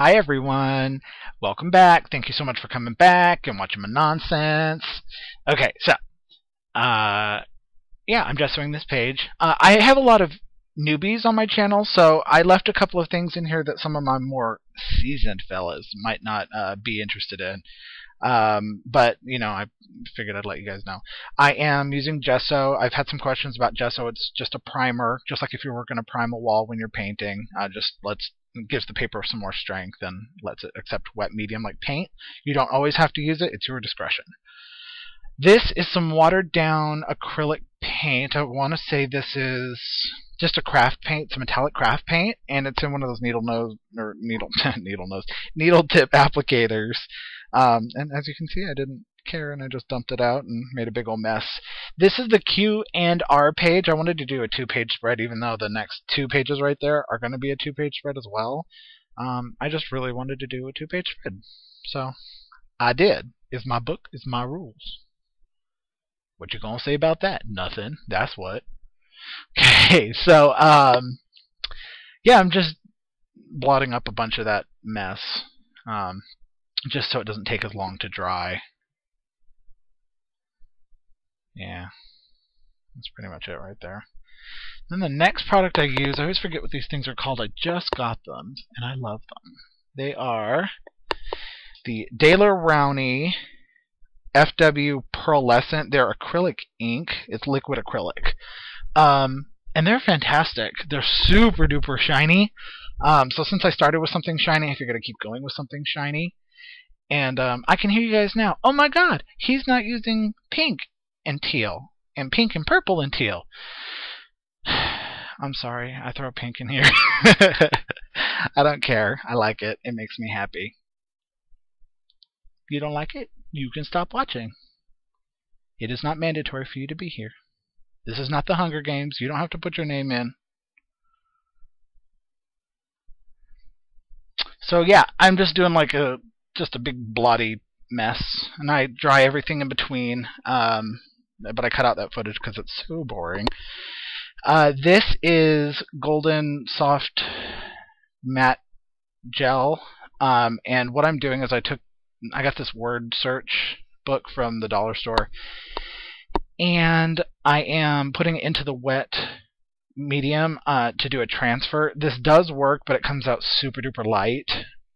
Hi everyone, welcome back. Thank you so much for coming back and watching my nonsense. Okay, so yeah, I'm just doing this page. I have a lot of newbies on my channel, so I left a couple of things in here that some of my more seasoned fellas might not be interested in. But you know, I figured I'd let you guys know. I am using gesso. I've had some questions about gesso. It's just a primer, just like if you were going to prime a wall when you're painting. Just gives the paper some more strength and lets it accept wet medium like paint. You don't always have to use it. It's your discretion. This is some watered down acrylic paint. I want to say this is just a craft paint, some metallic craft paint, and it's in one of those needle tip applicators. And as you can see, I didn't care and I just dumped it out and made a big old mess. This is the Q and R page. I wanted to do a 2-page spread, even though the next 2 pages right there are going to be a 2-page spread as well. I just really wanted to do a 2-page spread, so I did. Is my book, is my rules. What you gonna say about that? Nothing. That's what. Okay, so yeah, I'm just blotting up a bunch of that mess, just so it doesn't take as long to dry. Yeah, that's pretty much it right there. Then the next product I use, I always forget what these things are called. I just got them, and I love them. They are the Daler-Rowney FW Pearlescent. They're acrylic ink. It's liquid acrylic. And they're fantastic. They're super duper shiny. So since I started with something shiny, I figured I'd keep going with something shiny. And I can hear you guys now. Oh my god, he's not using pink and teal. And pink and purple and teal. I'm sorry, I throw pink in here. I don't care. I like it. It makes me happy. You don't like it? You can stop watching. It is not mandatory for you to be here. This is not the Hunger Games. You don't have to put your name in. So yeah, I'm just doing like just a big bloody mess, and I dry everything in between. But I cut out that footage because it's so boring. This is Golden Soft Matte Gel, and what I'm doing is I got this word search book from the dollar store, and I am putting it into the wet medium to do a transfer. This does work, but it comes out super duper light,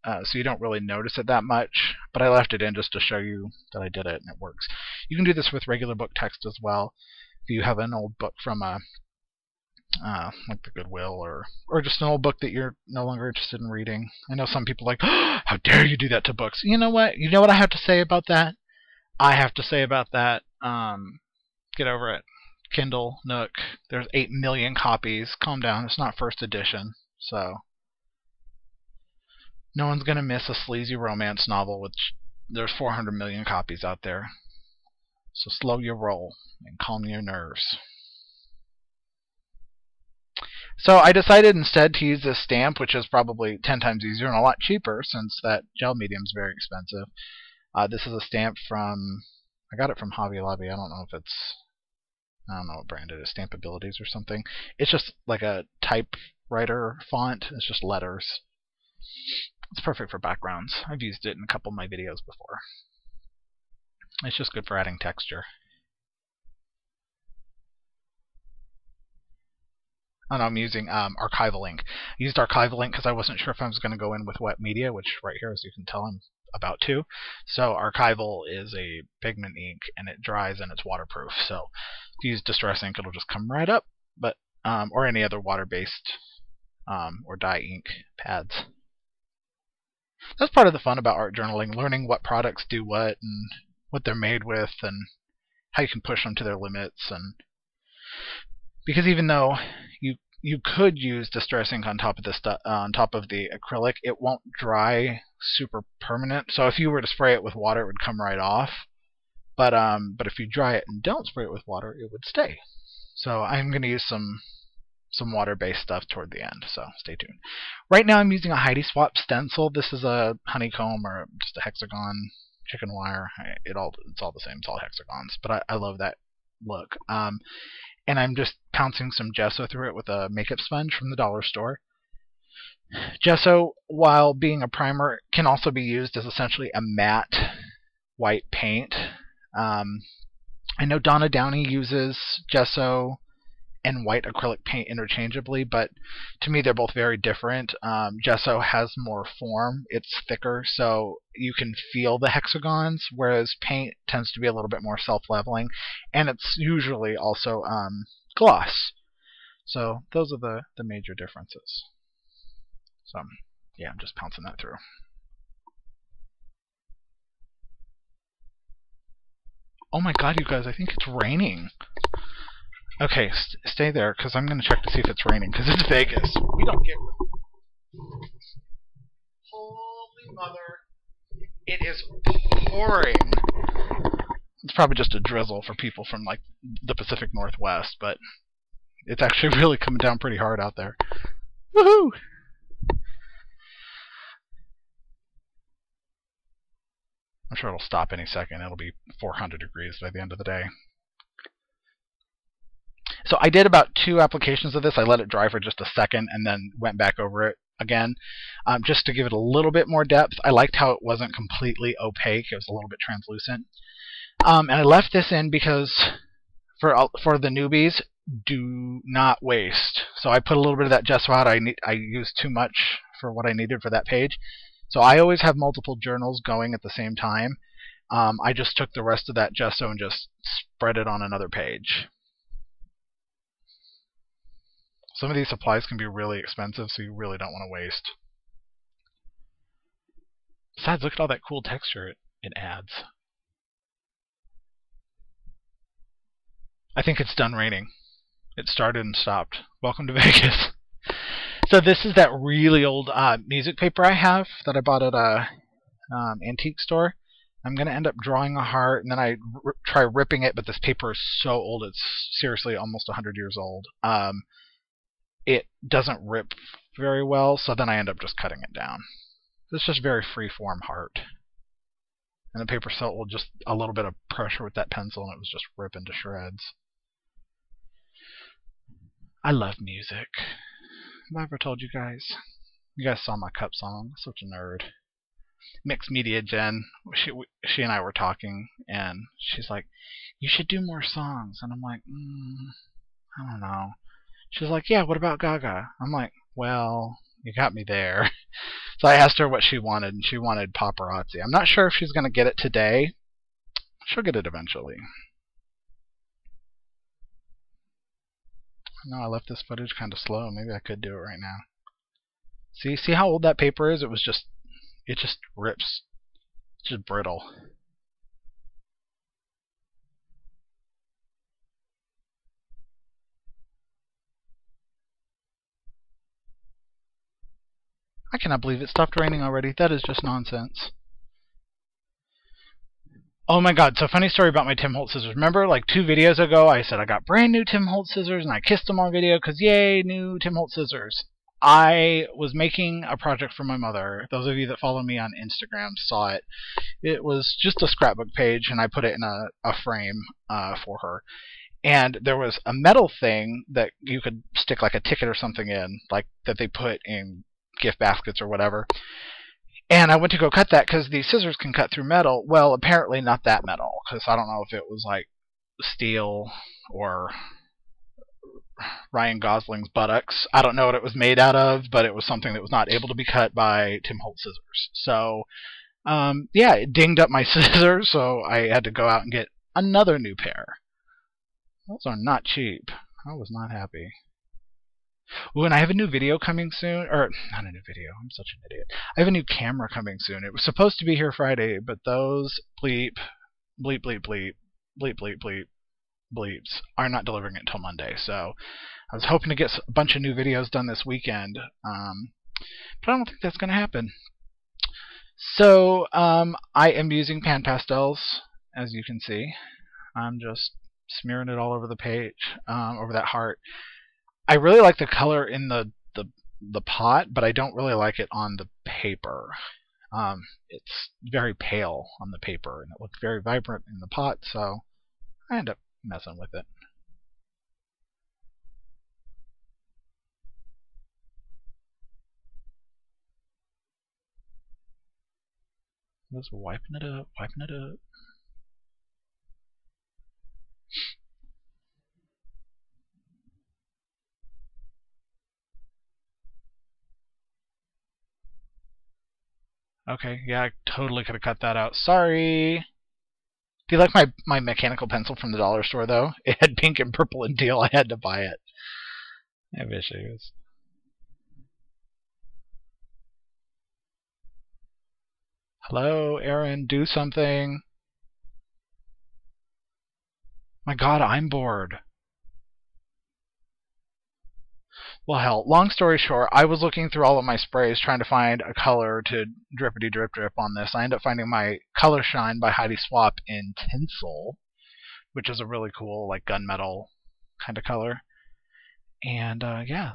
so you don't really notice it that much, but I left it in just to show you that I did it and it works. You can do this with regular book text as well. If you have an old book from like the Goodwill, or just an old book that you're no longer interested in reading. I know some people are like, oh, how dare you do that to books? You know what? You know what I have to say about that? I have to say about that, get over it. Kindle, Nook, there's 8 million copies. Calm down, it's not first edition, so no one's gonna miss a sleazy romance novel, which there's 400 million copies out there. So slow your roll and calm your nerves. So I decided instead to use this stamp, which is probably 10 times easier and a lot cheaper since that gel medium is very expensive. This is a stamp from, I got it from Hobby Lobby. I don't know what brand it is, Stamp Abilities or something. It's just like a typewriter font. It's just letters. It's perfect for backgrounds. I've used it in a couple of my videos before. It's just good for adding texture. And I'm using archival ink. I used archival ink because I wasn't sure if I was going to go in with wet media, which right here, as you can tell, I'm about to. So archival is a pigment ink, and it dries and it's waterproof. So if you use Distress ink, it'll just come right up. But or any other water-based or dye ink pads. That's part of the fun about art journaling, learning what products do what and what they're made with and how you can push them to their limits. And because even though you could use Distress ink on top of the acrylic, it won't dry super permanent. So if you were to spray it with water, it would come right off. But if you dry it and don't spray it with water, it would stay. So I'm going to use some water-based stuff toward the end, so stay tuned. Right now I'm using a Heidi Swap stencil. This is a honeycomb or just a hexagon chicken wire. It's all the same. It's all hexagons, but I love that look. And I'm just pouncing some gesso through it with a makeup sponge from the dollar store. Gesso, while being a primer, can also be used as essentially a matte white paint. I know Donna Downey uses gesso and white acrylic paint interchangeably, but to me they're both very different. Gesso has more form, it's thicker, so you can feel the hexagons, whereas paint tends to be a little bit more self-leveling, and it's usually also gloss. So those are the major differences. So yeah, I'm just pouncing that through. Oh my god, you guys, I think it's raining. Okay, stay there, because I'm going to check to see if it's raining, because it's Vegas. We don't get rain. Holy mother. It is pouring. It's probably just a drizzle for people from, like, the Pacific Northwest, but it's actually really coming down pretty hard out there. Woohoo! I'm sure it'll stop any second. It'll be 400 degrees by the end of the day. So I did about 2 applications of this. I let it dry for just a second and then went back over it again, just to give it a little bit more depth. I liked how it wasn't completely opaque. It was a little bit translucent. And I left this in because for the newbies, do not waste. So I put a little bit of that gesso out. I used too much for what I needed for that page. So I always have multiple journals going at the same time. I just took the rest of that gesso and just spread it on another page. Some of these supplies can be really expensive, so you really don't want to waste. Besides, look at all that cool texture it adds. I think it's done raining. It started and stopped. Welcome to Vegas. So this is that really old music paper I have that I bought at a antique store. I'm going to end up drawing a heart, and then I try ripping it, but this paper is so old, it's seriously almost 100 years old. It doesn't rip very well, so then I end up just cutting it down. It's just very free-form heart. And the paper's so old, just a little bit of pressure with that pencil, and it was just ripping to shreds. I love music. Have I ever told you guys? You guys saw my cup song. I'm such a nerd. Mixed Media Jen, she and I were talking, and she's like, you should do more songs. And I'm like, I don't know. She's like, yeah, what about Gaga? I'm like, well, you got me there. So I asked her what she wanted, and she wanted Paparazzi. I'm not sure if she's going to get it today. She'll get it eventually. No, I left this footage kind of slow. Maybe I could do it right now. See how old that paper is? It just rips. It's just brittle. I cannot believe it stopped raining already. That is just nonsense. Oh my god, so funny story about my Tim Holtz scissors. Remember, like 2 videos ago, I said I got brand new Tim Holtz scissors, and I kissed them on video because yay, new Tim Holtz scissors. I was making a project for my mother. Those of you that follow me on Instagram saw it. It was just a scrapbook page, and I put it in a frame for her. And there was a metal thing that you could stick like a ticket or something in, like that they put in gift baskets or whatever. And I went to go cut that because these scissors can cut through metal. Well, apparently not that metal, because I don't know if it was like steel or Ryan Gosling's buttocks. I don't know what it was made out of, but it was something that was not able to be cut by Tim Holtz scissors. So, yeah, it dinged up my scissors, so I had to go out and get another new pair. Those are not cheap. I was not happy. Ooh, and I have a new video coming soon. Or, not a new video. I'm such an idiot. I have a new camera coming soon. It was supposed to be here Friday, but those bleep, bleep, bleep, bleep, bleep, bleep, bleep, bleeps are not delivering it until Monday. So I was hoping to get a bunch of new videos done this weekend. But I don't think that's going to happen. So I am using pan pastels, as you can see. I'm just smearing it all over the page, over that heart. I really like the color in the pot, but I don't really like it on the paper. It's very pale on the paper, and it looks very vibrant in the pot, so I end up messing with it. Just wiping it up, wiping it up. Okay, yeah, I totally could have cut that out. Sorry. Do you like my mechanical pencil from the dollar store, though? It had pink and purple and teal. I had to buy it. I have issues. Hello, Aaron, do something. My god, I'm bored. Well, hell, long story short, I was looking through all of my sprays trying to find a color to drippity drip drip on this. I ended up finding my Color Shine by Heidi Swapp in Tinsel, which is a really cool, like, gunmetal kind of color. And, yeah.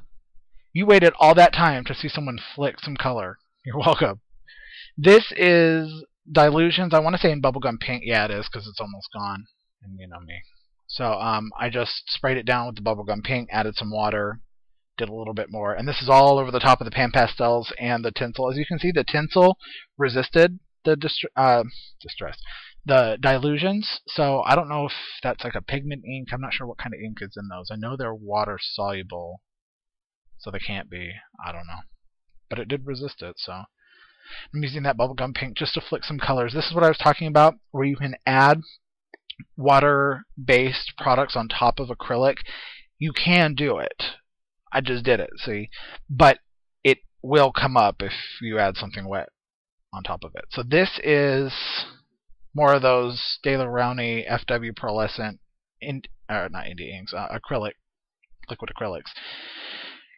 You waited all that time to see someone flick some color. You're welcome. This is Dilutions. I want to say in Bubblegum Pink. Yeah, it is, because it's almost gone. And you know me. So, I just sprayed it down with the Bubblegum Pink, added some water, did a little bit more. And this is all over the top of the Pan Pastels and the Tinsel. As you can see, the Tinsel resisted the the Dilutions. So I don't know if that's like a pigment ink. I'm not sure what kind of ink is in those. I know they're water soluble, so they can't be. I don't know. But it did resist it, so I'm using that Bubblegum Pink just to flick some colors. This is what I was talking about, where you can add water-based products on top of acrylic. You can do it. I just did it, see? But it will come up if you add something wet on top of it. So this is more of those De La Rowney FW Pearlescent, not indie inks, acrylic, liquid acrylics.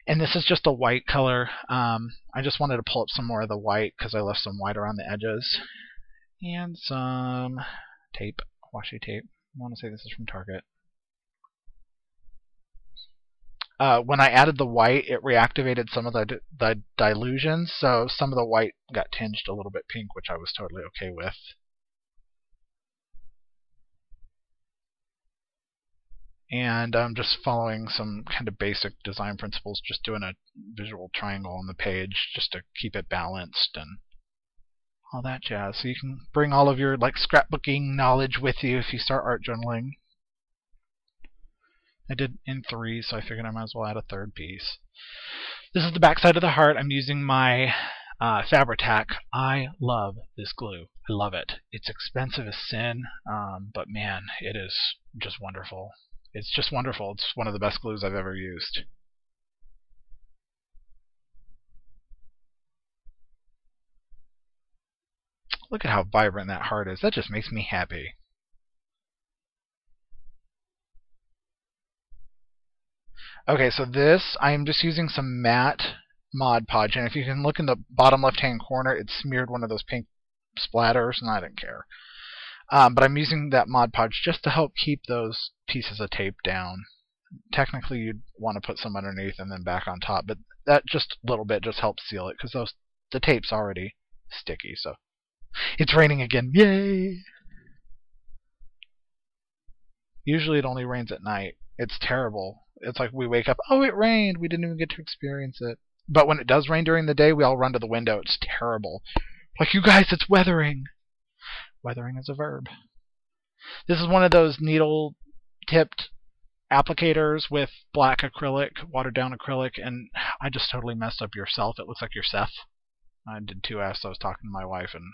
And this is just a white color. I just wanted to pull up some more of the white because I left some white around the edges. And some tape, washi tape. I want to say this is from Target. When I added the white, it reactivated some of the dilutions, so some of the white got tinged a little bit pink, which I was totally okay with. And I'm just following some kind of basic design principles, just doing a visual triangle on the page just to keep it balanced and all that jazz. So you can bring all of your like scrapbooking knowledge with you if you start art journaling. I did in 3, so I figured I might as well add a third piece. This is the back side of the heart. I'm using my Fabri-Tac. I love this glue. I love it. It's expensive as sin, but man, it is just wonderful. It's just wonderful. It's one of the best glues I've ever used. Look at how vibrant that heart is. That just makes me happy. Okay, so this, I am just using some matte Mod Podge, and if you can look in the bottom left-hand corner, it smeared one of those pink splatters, and I didn't care. But I'm using that Mod Podge just to help keep those pieces of tape down. Technically, you'd want to put some underneath and then back on top, but that just a little bit just helps seal it, because the tape's already sticky, so. It's raining again. Yay! Usually it only rains at night. It's terrible. It's like we wake up, oh, it rained. We didn't even get to experience it. But when it does rain during the day, we all run to the window. It's terrible. Like, you guys, it's weathering. Weathering is a verb. This is one of those needle-tipped applicators with black acrylic, watered-down acrylic, and I just totally messed up your self. It looks like your Seth. I did 2 F's. I was talking to my wife, and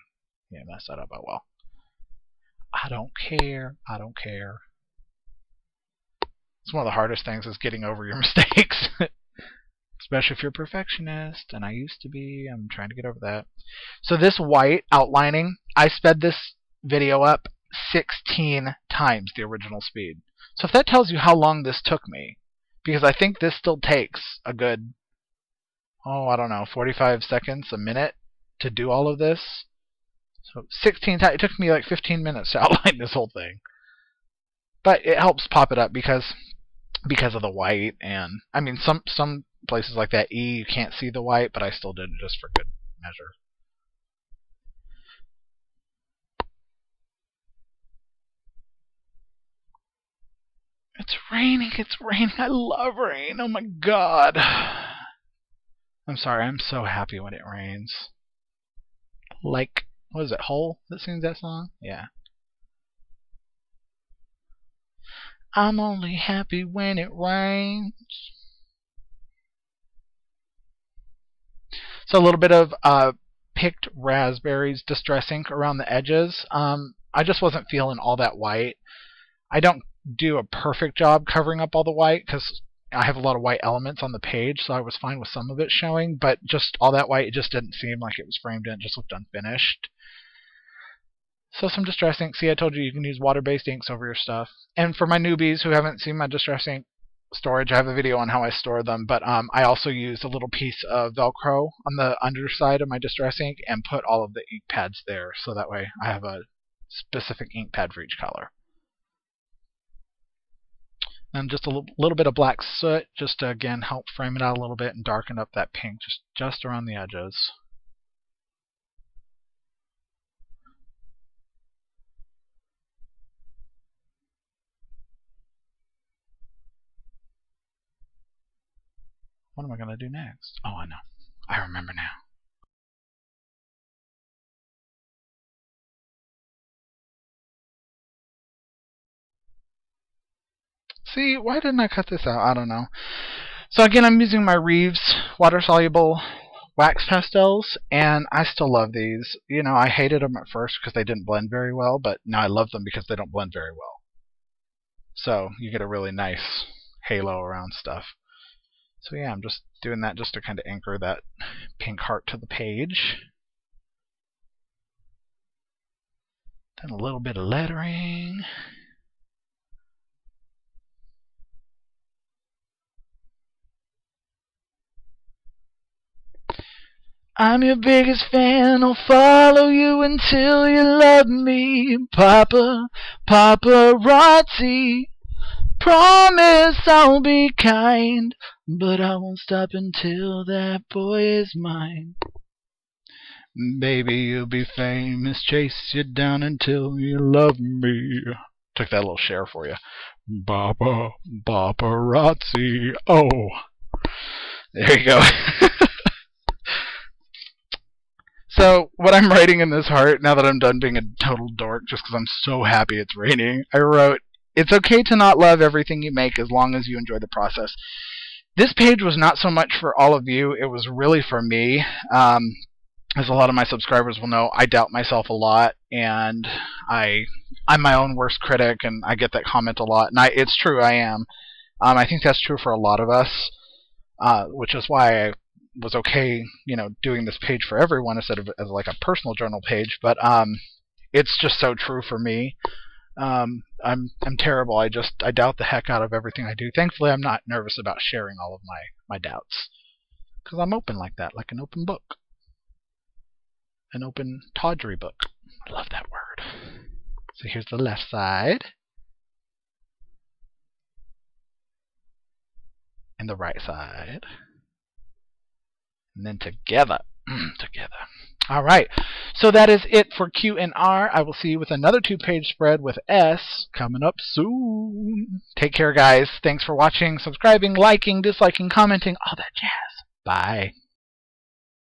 yeah, messed that up. Oh, well. I don't care. I don't care. It's one of the hardest things is getting over your mistakes. Especially if you're a perfectionist, and I used to be. I'm trying to get over that. So this white outlining, I sped this video up 16 times the original speed. So if that tells you how long this took me, because I think this still takes a good, I don't know, 45 seconds, a minute to do all of this. So 16 times. It took me like 15 minutes to outline this whole thing. But it helps pop it up because of the white, and I mean some places like that E you can't see the white, but I still did it just for good measure. It's raining, it's raining. I love rain. Oh my god. I'm sorry, I'm so happy when it rains. Like What is it, Hole that sings that song? Yeah. I'm only happy when it rains. So a little bit of picked raspberries distress ink around the edges. I just wasn't feeling all that white. I don't do a perfect job covering up all the white because I have a lot of white elements on the page, so I was fine with some of it showing, but just all that white, it just didn't seem like it was framed in. It just looked unfinished. So some distress ink. See, I told you you can use water-based inks over your stuff. And for my newbies who haven't seen my distress ink storage, I have a video on how I store them, but I also used a little piece of Velcro on the underside of my distress ink and put all of the ink pads there, so that way I have a specific ink pad for each color. And just a little bit of black soot, just to again help frame it out a little bit and darken up that pink just around the edges. What am I going to do next? Oh, I know. I remember now. See, why didn't I cut this out? I don't know. So again, I'm using my Reeves water-soluble wax pastels, and I still love these. You know, I hated them at first because they didn't blend very well, but now I love them because they don't blend very well. So you get a really nice halo around stuff. So yeah, I'm just doing that just to kind of anchor that pink heart to the page. Then a little bit of lettering. I'm your biggest fan, I'll follow you until you love me. Paparazzi. Promise I'll be kind, but I won't stop until that boy is mine. Baby, you'll be famous, chase you down until you love me. Took that little share for you. Paparazzi. Oh. There you go. So, what I'm writing in this heart, now that I'm done being a total dork, just because I'm so happy it's raining, I wrote, "It's okay to not love everything you make as long as you enjoy the process." This page was not so much for all of you, it was really for me. As a lot of my subscribers will know, I doubt myself a lot, and I'm my own worst critic, and I get that comment a lot. And it's true, I am. I think that's true for a lot of us, which is why I was okay, you know, doing this page for everyone instead of as like a personal journal page. But it's just so true for me. I'm terrible. I doubt the heck out of everything I do. Thankfully, I'm not nervous about sharing all of my doubts, because I'm open like that, like an open book, an open tawdry book. I love that word. So here's the left side and the right side, and then together. Together. All right, so that is it for Q and R. I will see you with another 2-page spread with S coming up soon. Take care, guys. Thanks for watching, subscribing, liking, disliking, commenting, all that jazz. Bye.